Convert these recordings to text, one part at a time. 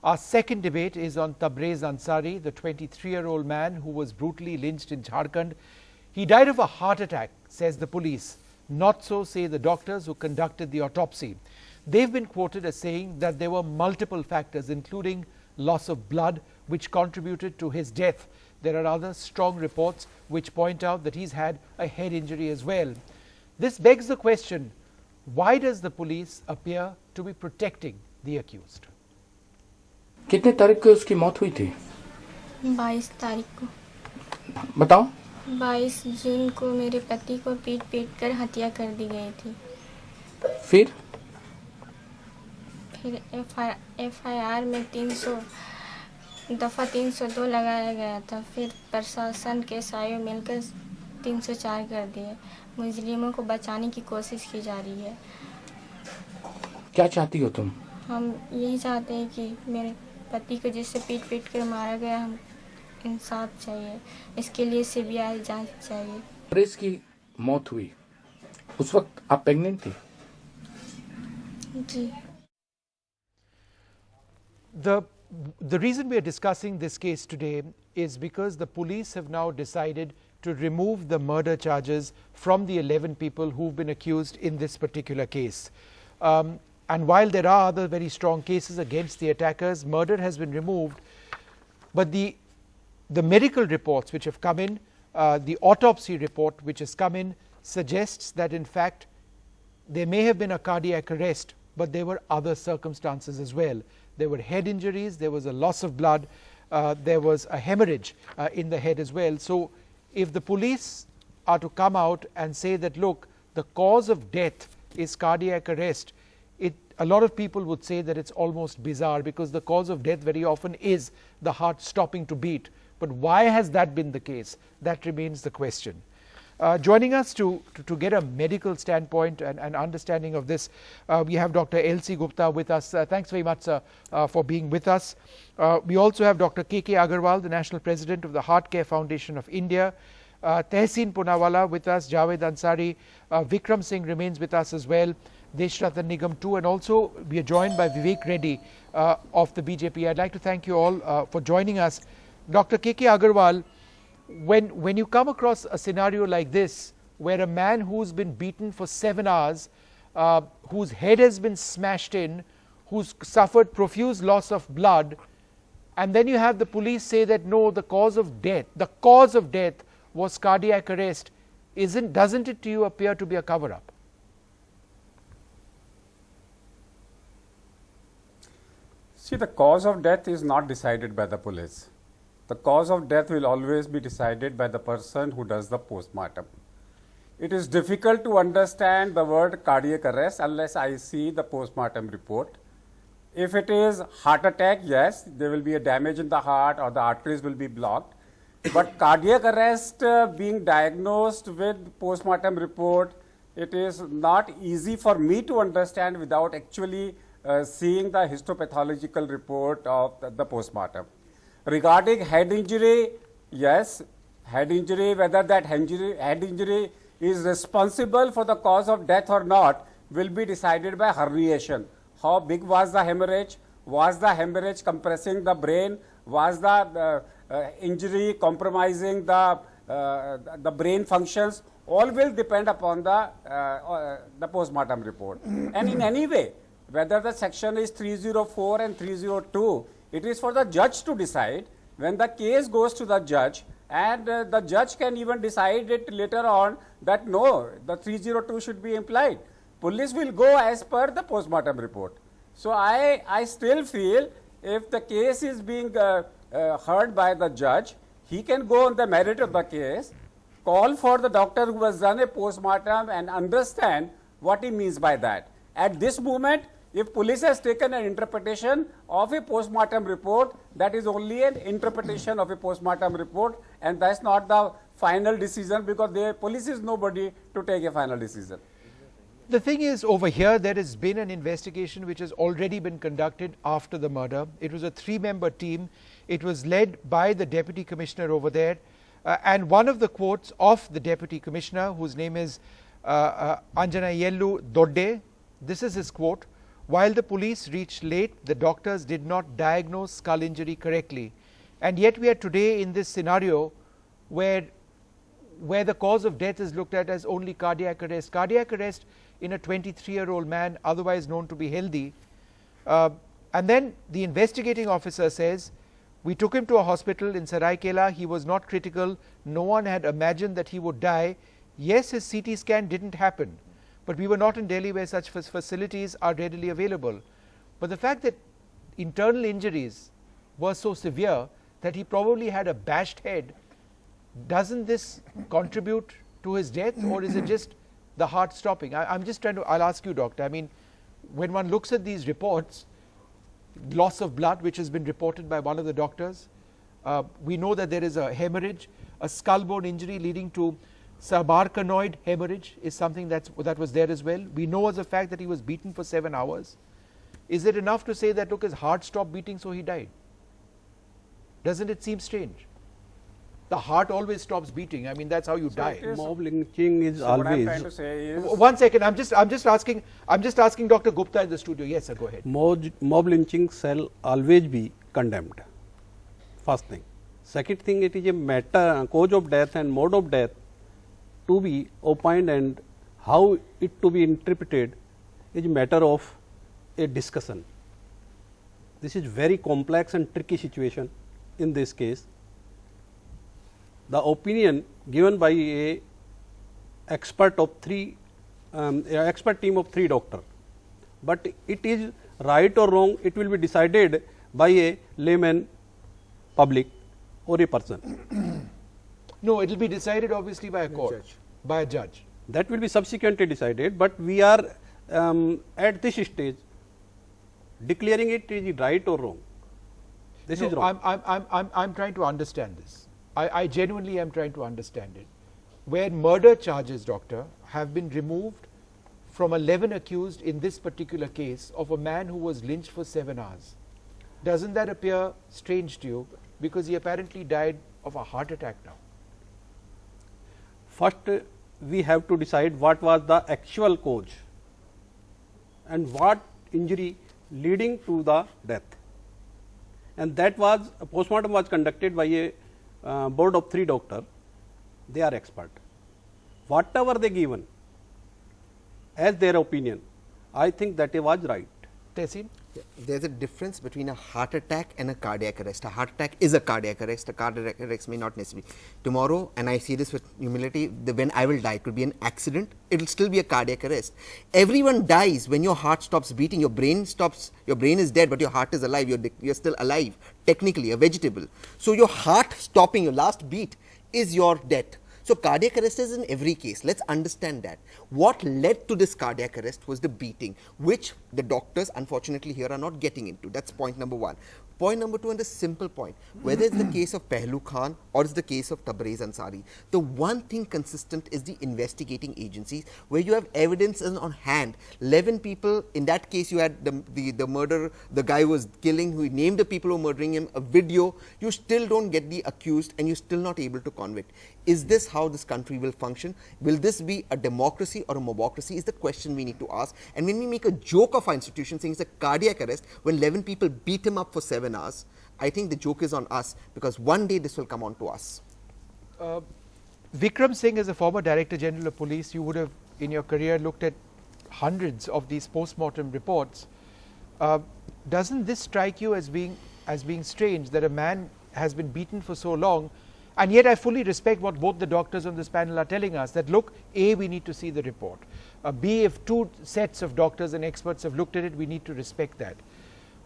Our second debate is on Tabrez Ansari, the 23-year-old man who was brutally lynched in Jharkhand. He died of a heart attack, says the police. Not so say the doctors who conducted the autopsy. They've been quoted as saying that there were multiple factors, including loss of blood, which contributed to his death. There are other strong reports which point out that he's had a head injury as well. This begs the question, why does the police appear to be protecting the accused? कितने तारीख को उसकी मौत हुई थी? 22 तारीख को। बताओ। 22 जून को मेरे पति को पीट कर हत्या कर दी गई थी। फिर एफआईआर में 300 दफा 302 लगाया गया था। फिर प्रशासन के सायों मिलकर 304 कर दिए। मुजरिमों को बचाने की कोशिश की जा रही है। क्या चाहती हो तुम? हम यही चाहते हैं कि मेरे पति को जिससे पीट कर मारा गया, हम इंसाफ चाहिए। इसके लिए सीबीआई जांच चाहिए। तब्रेज़ की मौत हुई, उस वक्त आप प्रेग्नेंट थी? जी। The reason we are discussing this case today is because the police have now decided to remove the murder charges from the 11 people who've been accused in this particular case. And while there are other very strong cases against the attackers, murder has been removed. But the medical reports which have come in, the autopsy report which has come in, suggests that in fact there may have been a cardiac arrest, but there were other circumstances as well. There were head injuries, there was a loss of blood, there was a hemorrhage in the head as well. So if the police are to come out and say that, look, the cause of death is cardiac arrest, a lot of people would say that it's almost bizarre, because the cause of death very often is the heart stopping to beat. But why has that been the case? That remains the question. Joining us to get a medical standpoint and understanding of this, we have Dr. L.C. Gupta with us. Thanks very much, sir, for being with us. We also have Dr. K.K. Agarwal, the National President of the Heart Care Foundation of India. Tehseen Poonawala with us, Tabrez Ansari, Vikram Singh remains with us as well, Deshratan Nigam too, and also we are joined by Vivek Reddy of the BJP. I'd like to thank you all for joining us. Dr. K.K. Agarwal, when you come across a scenario like this, where a man who's been beaten for 7 hours, whose head has been smashed in, who's suffered profuse loss of blood, and then you have the police say that no, the cause of death was cardiac arrest, doesn't it to you appear to be a cover-up? See, the cause of death is not decided by the police. The cause of death will always be decided by the person who does the postmortem. It is difficult to understand the word cardiac arrest unless I see the postmortem report. If it is heart attack, yes, there will be a damage in the heart or the arteries will be blocked. But cardiac arrest being diagnosed with postmortem report, it is not easy for me to understand without actually seeing the histopathological report of the postmortem. Regarding head injury, yes, head injury, whether that head injury is responsible for the cause of death or not will be decided by herniation. How big was the hemorrhage? Was the hemorrhage compressing the brain? Was the injury compromising the brain functions? All will depend upon the postmortem report. And in any way, whether the section is 304 and 302, it is for the judge to decide. When the case goes to the judge, and the judge can even decide it later on that no, the 302 should be implied. Police will go as per the postmortem report. So I still feel if the case is being heard by the judge, he can go on the merit of the case, call for the doctor who has done a postmortem and understand what he means by that. At this moment, if police has taken an interpretation of a postmortem report, that is only an interpretation of a postmortem report, and that's not the final decision, because the police is nobody to take a final decision. The thing is, over here there has been an investigation which has already been conducted after the murder. It was a 3-member team. It was led by the Deputy Commissioner over there, and one of the quotes of the Deputy Commissioner, whose name is Anjanayellu Dodde, this is his quote: While the police reached late, the doctors did not diagnose skull injury correctly. And yet we are today in this scenario where the cause of death is looked at as only cardiac arrest. Cardiac arrest in a 23-year-old man, otherwise known to be healthy. And then the investigating officer says, we took him to a hospital in Seraikela, he was not critical, no one had imagined that he would die. Yes, his CT scan didn't happen, but we were not in Delhi where such facilities are readily available. But the fact that internal injuries were so severe that he probably had a bashed head, doesn't this contribute to his death, or is it just the heart stopping? I'm just trying to, I'll ask you, doctor, I mean, when one looks at these reports, loss of blood which has been reported by one of the doctors, we know that there is a hemorrhage, a skull bone injury leading to subarachnoid hemorrhage is something that was there as well. We know as a fact that he was beaten for 7 hours. Is it enough to say that, look, his heart stopped beating so he died? Doesn't it seem strange? The heart always stops beating. I mean, that's how you die. Mob lynching is always. What I'm trying to say is, 1 second. I'm just asking Dr. Gupta in the studio. Yes, sir. Go ahead. Mob lynching shall always be condemned. First thing. Second thing, it is a matter, cause of death and mode of death to be opined, and how it to be interpreted is a matter of a discussion. This is very complex and tricky situation in this case. The opinion given by a expert team of 3 doctors, but it is right or wrong, it will be decided by a layman, public, or a person. No, it will be decided obviously by a court, by a judge. That will be subsequently decided, but we are at this stage declaring it is right or wrong. This is wrong. I'm trying to understand this. I genuinely am trying to understand it. Where murder charges, doctor, have been removed from 11 accused in this particular case of a man who was lynched for 7 hours. Doesn't that appear strange to you? Because he apparently died of a heart attack now. First, we have to decide what was the actual cause and what injury leading to the death. And that was, a postmortem was conducted by a board of 3 doctors. They are expert. Whatever they given as their opinion, I think that it was right. Tehseen? There's a difference between a heart attack and a cardiac arrest. A heart attack is a cardiac arrest. A cardiac arrest may not necessarily. Tomorrow, and I see this with humility, when I will die, it could be an accident, it will still be a cardiac arrest. Everyone dies when your heart stops beating, your brain stops, your brain is dead, but your heart is alive, you're still alive, technically, a vegetable. So your heart stopping, your last beat is your death. So cardiac arrest is in every case. Let's understand that. What led to this cardiac arrest was the beating, which the doctors unfortunately here are not getting into. That's point number 1. Point number 2, and the simple point, whether it's the case of Pehlu Khan or it's the case of Tabrez Ansari, the one thing consistent is the investigating agencies, where you have evidence on hand. 11 people, in that case you had the murderer, the guy who was killing, who named the people who were murdering him, a video. You still don't get the accused and you're still not able to convict. Is this how this country will function? Will this be a democracy or a mobocracy is the question we need to ask. And when we make a joke of our institution saying it's a cardiac arrest when 11 people beat him up for 7 hours, I think the joke is on us, because one day this will come on to us. Vikram Singh, as a former Director General of Police, you would have in your career looked at hundreds of these post-mortem reports. Doesn't this strike you as being strange that a man has been beaten for so long? And yet I fully respect what both the doctors on this panel are telling us, that look, A, we need to see the report. B, if 2 sets of doctors and experts have looked at it, we need to respect that.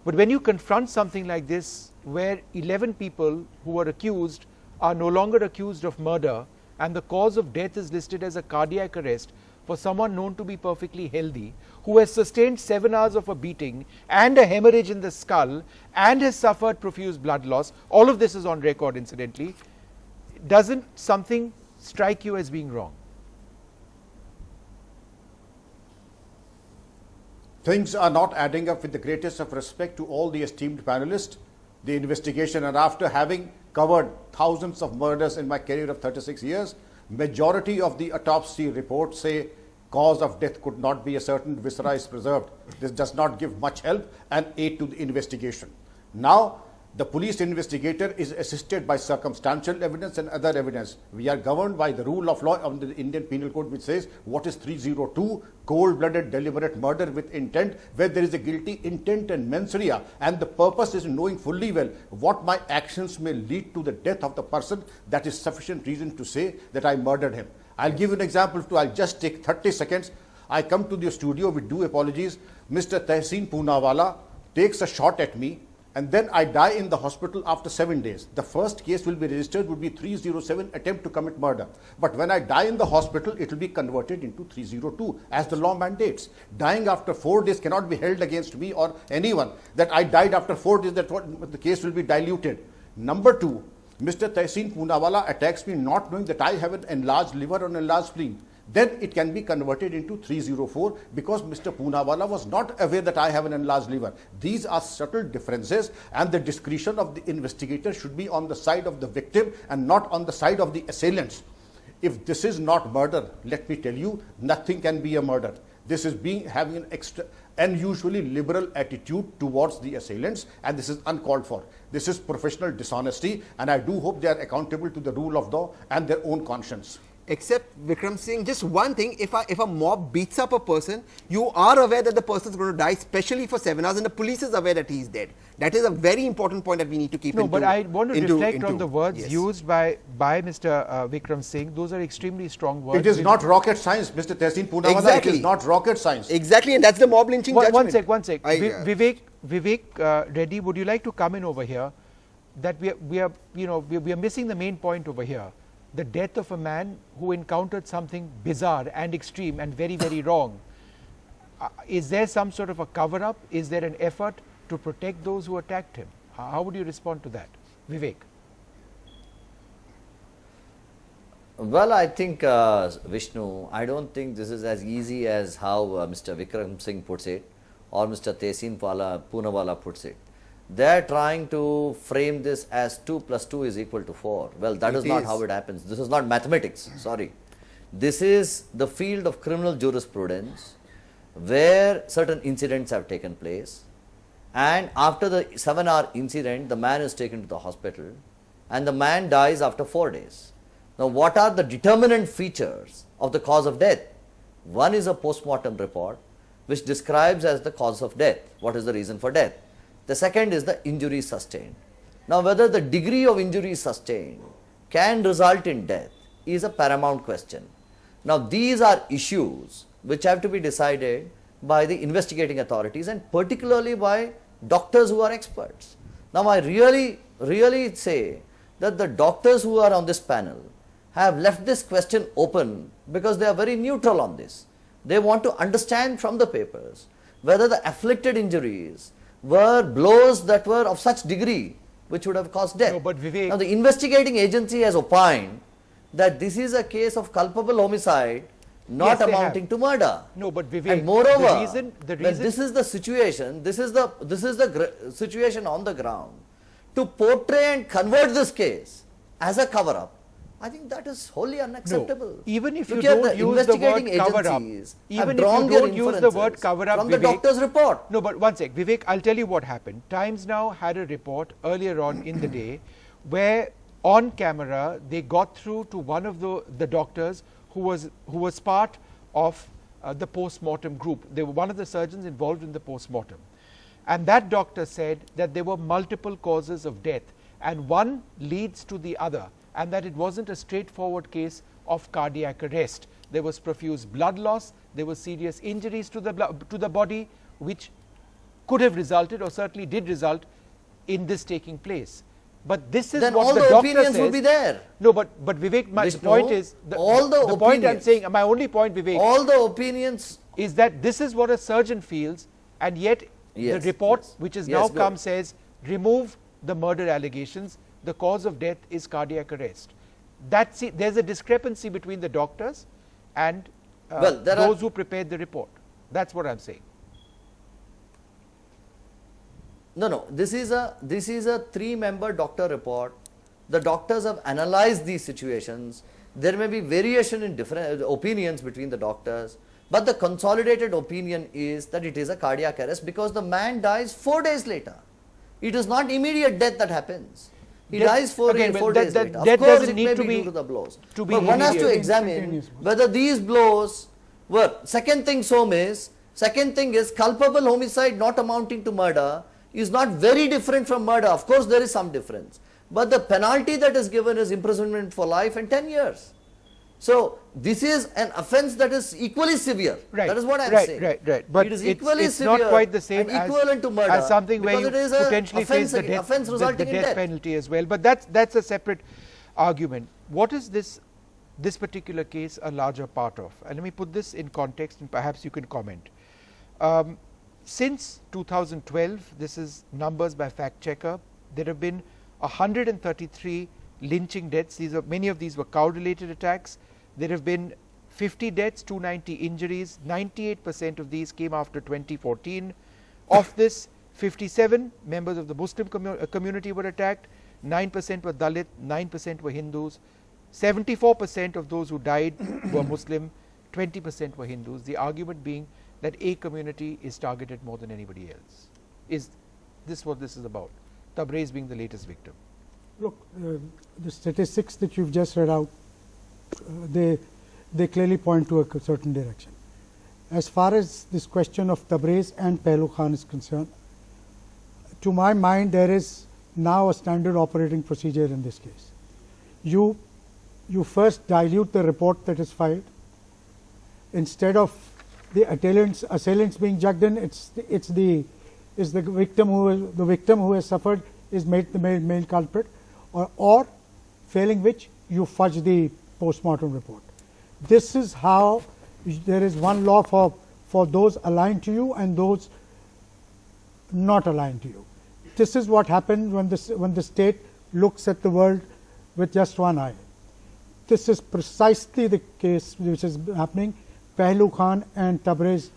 But when you confront something like this, where 11 people who were accused are no longer accused of murder, and the cause of death is listed as a cardiac arrest for someone known to be perfectly healthy, who has sustained 7 hours of a beating and a hemorrhage in the skull and has suffered profuse blood loss, all of this is on record incidentally, doesn't something strike you as being wrong? Things are not adding up with the greatest of respect to all the esteemed panelists. The investigation, and after having covered thousands of murders in my career of 36 years, majority of the autopsy reports say cause of death could not be ascertained, viscera is preserved. This does not give much help and aid to the investigation. Now, the police investigator is assisted by circumstantial evidence and other evidence. We are governed by the rule of law of the Indian Penal Code, which says what is 302, cold-blooded deliberate murder with intent, where there is a guilty intent and mens rea, and the purpose is knowing fully well what my actions may lead to the death of the person. That is sufficient reason to say that I murdered him. I'll give you an example too. I'll just take 30 seconds. I come to the studio with due apologies. Mr. Tehseen Poonawala takes a shot at me, and then I die in the hospital after 7 days. The first case will be registered, would be 307, attempt to commit murder. But when I die in the hospital, it will be converted into 302 as the law mandates. Dying after 4 days cannot be held against me or anyone that I died after 4 days, that what the case will be diluted. Number two, Mr. Tehseen Poonawala attacks me not knowing that I have an enlarged liver or an enlarged spleen. Then it can be converted into 304 because Mr. Poonawala was not aware that I have an enlarged liver. These are subtle differences, and the discretion of the investigator should be on the side of the victim and not on the side of the assailants. If this is not murder, let me tell you, nothing can be a murder. This is having an unusually liberal attitude towards the assailants, and this is uncalled for. This is professional dishonesty, and I do hope they are accountable to the rule of law and their own conscience. Except Vikram Singh, just one thing, if a mob beats up a person, you are aware that the person is going to die, especially for 7 hours, and the police is aware that he is dead. That is a very important point that we need to keep No, but I want to reflect on the words used by Mr. Vikram Singh. Those are extremely strong words. It is not rocket science, Mr. Tehseen Poonawala. Exactly. It is not rocket science. Exactly, and that's the mob lynching judgment. One sec. Vivek Reddy, would you like to come in over here? That we are missing the main point over here. The death of a man who encountered something bizarre and extreme and very, very wrong. Is there some sort of a cover-up? Is there an effort to protect those who attacked him? How would you respond to that? Vivek. Well, I think, Vishnu, I don't think this is as easy as how Mr. Vikram Singh puts it or Mr. Tehseen Poonawala puts it. They are trying to frame this as 2 + 2 is equal to 4. Well, that is not how it happens. This is not mathematics, sorry. This is the field of criminal jurisprudence where certain incidents have taken place, and after the 7-hour incident, the man is taken to the hospital and the man dies after 4 days. Now, what are the determinant features of the cause of death? One is a post-mortem report which describes as the cause of death, what is the reason for death. The second is the injury sustained. Now, whether the degree of injury sustained can result in death is a paramount question. Now, these are issues which have to be decided by the investigating authorities and particularly by doctors who are experts. Now, I really say that the doctors who are on this panel have left this question open because they are very neutral on this. They want to understand from the papers whether the afflicted injuries were blows that were of such degree which would have caused death. No, but Vivek, now, the investigating agency has opined that this is a case of culpable homicide not amounting to murder. No, but Vivek, and moreover, the reason when this is the situation, this is the situation on the ground, to portray and convert this case as a cover-up, I think that is wholly unacceptable. No, even if you Look here, don't use the word cover-up, even if you don't use the word cover-up, from the doctor's report. No, but one sec, Vivek, I'll tell you what happened. Times Now had a report earlier on in the day where on camera they got through to one of the doctors who was part of the post-mortem group. They were one of the surgeons involved in the post-mortem. And that doctor said that there were multiple causes of death and one leads to the other, and that it wasn't a straightforward case of cardiac arrest. There was profuse blood loss, there were serious injuries to the body which could have resulted or certainly did result in this taking place. But this is then what all the the doctor opinions says. Will be there. No, but Vivek, my point is the point I'm saying, my only point, Vivek, all the opinions is that this is what a surgeon feels, and yet the report which has now come says remove the murder allegations. The cause of death is cardiac arrest. There's a discrepancy between the doctors and those who prepared the report. That's what I'm saying. No. This is a 3-member doctor report. The doctors have analyzed these situations. There may be variation in different opinions between the doctors, But the consolidated opinion is that it is a cardiac arrest because the man dies 4 days later. It is not immediate death that happens. He dies 4 days later. Of course, it may be due to the blows. But one has to examine whether these blows were. Second thing is culpable homicide not amounting to murder is not very different from murder. Of course, there is some difference. But the penalty that is given is imprisonment for life and 10 years. So, this is an offence that is equally severe. Right. That is what I am saying. Right. But it is equally it's severe not quite the same and equivalent to murder as something where you because it is potentially face the offence resulting in death penalty as well. But that's a separate argument. What is this particular case a larger part of? And let me put this in context and perhaps you can comment. Since 2012, this is numbers by fact checker, there have been 133 lynching deaths. Many of these were cow related attacks. There have been 50 deaths, 290 injuries. 98% of these came after 2014. Of this, 57 members of the Muslim community were attacked, 9% were Dalit, 9% were Hindus, 74% of those who died were Muslim, 20% were Hindus. The argument being that a community is targeted more than anybody else. Is this what this is about? Tabrez being the latest victim. Look, the statistics that you've just read out, they clearly point to a certain direction. As far as this question of Tabrez and Pehlu Khan is concerned, to my mind there is now a standard operating procedure in this case. You first dilute the report that is filed. Instead of the assailants being jugged in, it's the victim who has suffered is made the main culprit, or failing which you fudge the post-mortem report. This is how there is one law for those aligned to you and those not aligned to you. This is what happens when the state looks at the world with just one eye. This is precisely the case which is happening. Pehlu Khan and Tabrez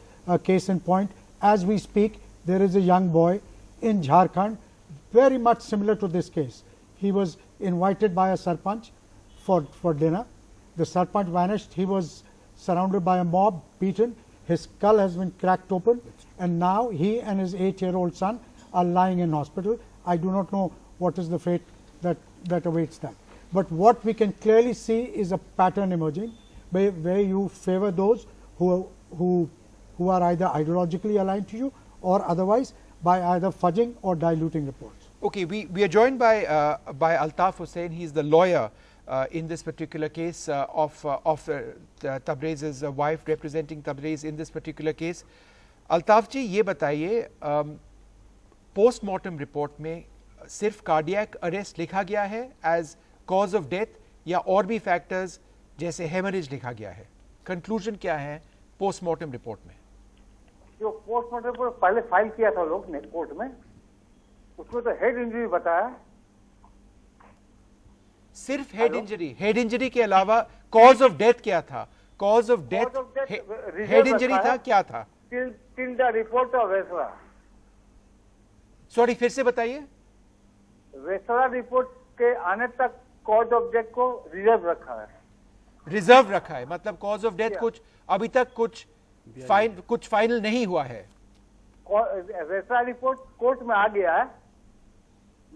case in point. As we speak, there is a young boy in Jharkhand, very much similar to this case. He was invited by a sarpanch for dinner. The sarpanch vanished. He was surrounded by a mob, beaten. His skull has been cracked open, and now he and his 8-year-old son are lying in hospital. I do not know what is the fate that awaits them. But what we can clearly see is a pattern emerging where you favor those who are either ideologically aligned to you or otherwise by either fudging or diluting reports. Okay, we are joined by Altaf Hussain. He is the lawyer in this particular case of Tabrez's wife, representing Tabrez in this particular case. Altaf ji, ये बताइए, postmortem report में सिर्फ cardiac arrest लिखा गया है as cause of death या और भी फैक्टर्स जैसे हेमरेज लिखा गया है? कंक्लूजन क्या है पोस्टमार्टम रिपोर्ट में? जो पोस्टमार्टम रिपोर्ट पहले फाइल किया था लोग ने कोर्ट में, उसमें तो हेड इंजरी बताया. सिर्फ हेड इंजरी के अलावा कॉज ऑफ डेथ क्या था? Cause of death head injury था, क्या था? Till the report of viscera. Sorry, फिर से बताइए. वेसरा रिपोर्ट के आने तक कॉज ऑफ डेथ को रिजर्व रखा है. रिजर्व रखा है मतलब कॉज ऑफ डेथ कुछ अभी तक कुछ फाइनल नहीं हुआ है. वेसरा रिपोर्ट कोर्ट में आ गया है,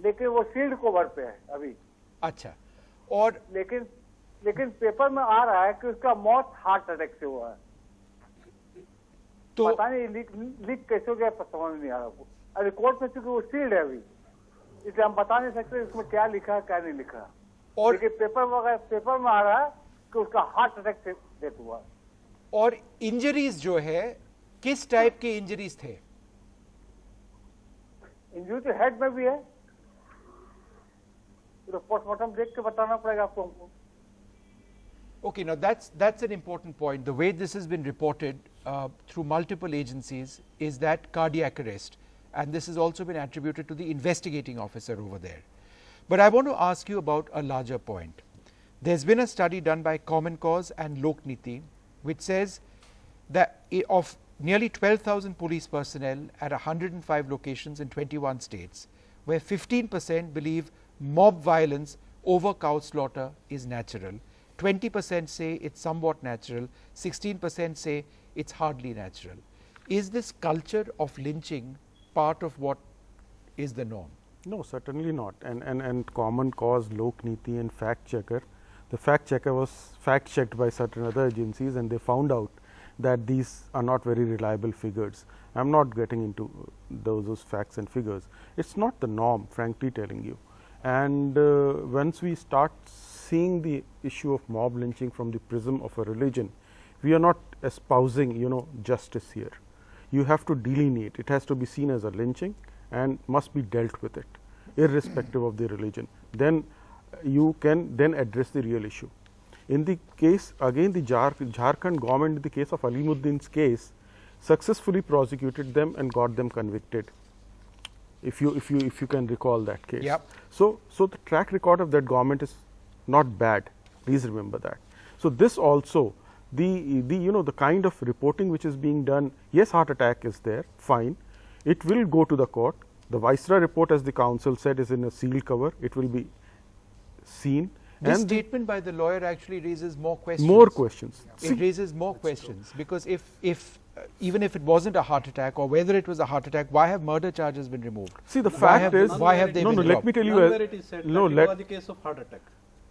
लेकिन वो सील्ड कवर पे है अभी. अच्छा. और लेकिन पेपर में आ रहा है कि उसका मौत हार्ट अटैक से हुआ है. तो पता नहीं लीक कैसे हो गया, समझ नहीं आ रहा. अभी कोर्ट में चूंकि वो सील्ड है अभी, इसलिए हम बता नहीं सकते इसमें क्या लिखा है क्या नहीं लिखा. और लेकिन पेपर में आ रहा है कि उसका हार्ट अटैक से डेथ हुआ. और इंजरीज जो है किस टाइप के इंजरीज थे? इंजरी तो हेड में भी है, तो पोस्टमार्टम देख के बताना पड़ेगा आपको हमको. Okay, now that's an important point. The way this has been reported through multiple agencies is that cardiac arrest, and this has also been attributed to the investigating officer over there. But I want to ask you about a larger point. There's been a study done by Common Cause and Lokniti which says that of nearly 12,000 police personnel at 105 locations in 21 states, where 15% believe mob violence over cow slaughter is natural, 20% say it's somewhat natural, 16% say it's hardly natural. Is this culture of lynching part of what is the norm? No, certainly not. And common cause, lok niti and fact checker. The fact checker was fact checked by certain other agencies, and they found out that these are not very reliable figures. I am not getting into those facts and figures. It's not the norm, frankly telling you. And once we start seeing the issue of mob lynching from the prism of a religion, we are not espousing, justice here. You have to delineate. It has to be seen as a lynching and must be dealt with it, irrespective of the religion. Then you can then address the real issue. In the case, again, the Jharkhand government, in the case of Alimuddin's case, successfully prosecuted them and got them convicted. If you can recall that case. Yep. So the track record of that government is not bad. Please remember that. So this also, the kind of reporting which is being done. Yes, heart attack is there. Fine. It will go to the court. The Viceroy report, as the council said, is in a sealed cover. It will be seen. This and statement by the lawyer actually raises more questions. More questions. It raises more questions because if even if it wasn't a heart attack, or whether it was a heart attack, why have murder charges been removed? See, the fact is, why have they been let dropped? me tell you. Where it is said that it was the case of heart attack.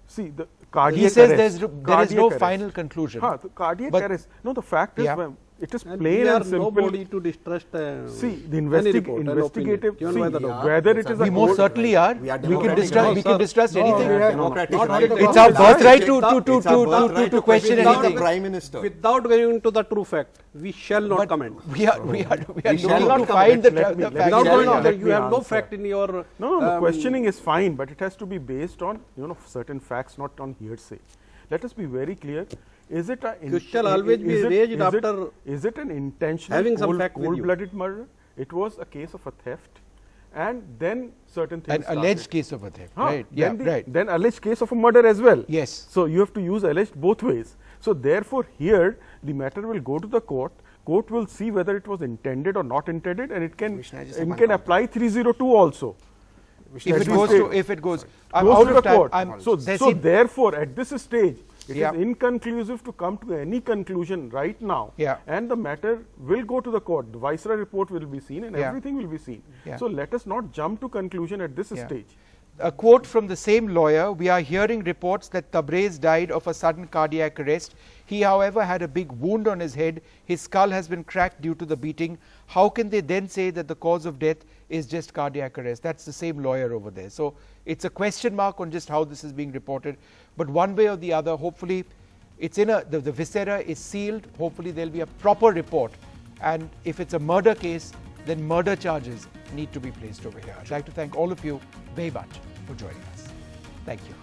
See, the cardiac He says arrest, there is no arrest. final conclusion. The cardiac But- arrest. No, the fact is, Yeah. it is And plain we are and simple. nobody to distrust See, the any report and investigative. opinion given by the See, doctor. whether it is We a most court- certainly are. We are We can democratic. distrust. No, We sir. can distrust anything. We are democratic. democratic Not right. It's our birthright to It's our birthright to question without anything. the Prime Minister. Without going into the true fact, we shall not But comment. we are shall looking not to comment. find the Let me- fact. let Without me- going let on, me you have no answer. fact in your. No, the questioning is fine, but it has to be based on certain facts, not on hearsay. Let us be very clear. Is it a You shall always be raised after is it an intentional having some fact with you. cold-blooded murder? It was a case of a theft, and then certain things. An started. alleged case of a theft, right? Then Yeah, right. Then alleged case of a murder as well. Yes. So you have to use alleged both ways. So therefore, here the matter will go to the court. Court will see whether it was intended or not intended, and it can Vishnu, I just it have can one apply 302 also. If it goes, I'm Goes out to of the time. court. So therefore, at this stage, it Yeah. is inconclusive to come to any conclusion right now. Yeah. And the matter will go to the court. The Viceroy report will be seen, and Yeah. everything will be seen. Yeah. So let us not jump to conclusion at this Yeah. stage. A quote from the same lawyer: "We are hearing reports that Tabrez died of a sudden cardiac arrest. He, however, had a big wound on his head. His skull has been cracked due to the beating. How can they then say that the cause of death is just cardiac arrest?" That's the same lawyer over there. So it's a question mark on just how this is being reported. But one way or the other, hopefully, it's in the viscera is sealed. Hopefully, there'll be a proper report. And if it's a murder case, then murder charges need to be placed over here. I'd like to thank all of you very much for joining us. Thank you.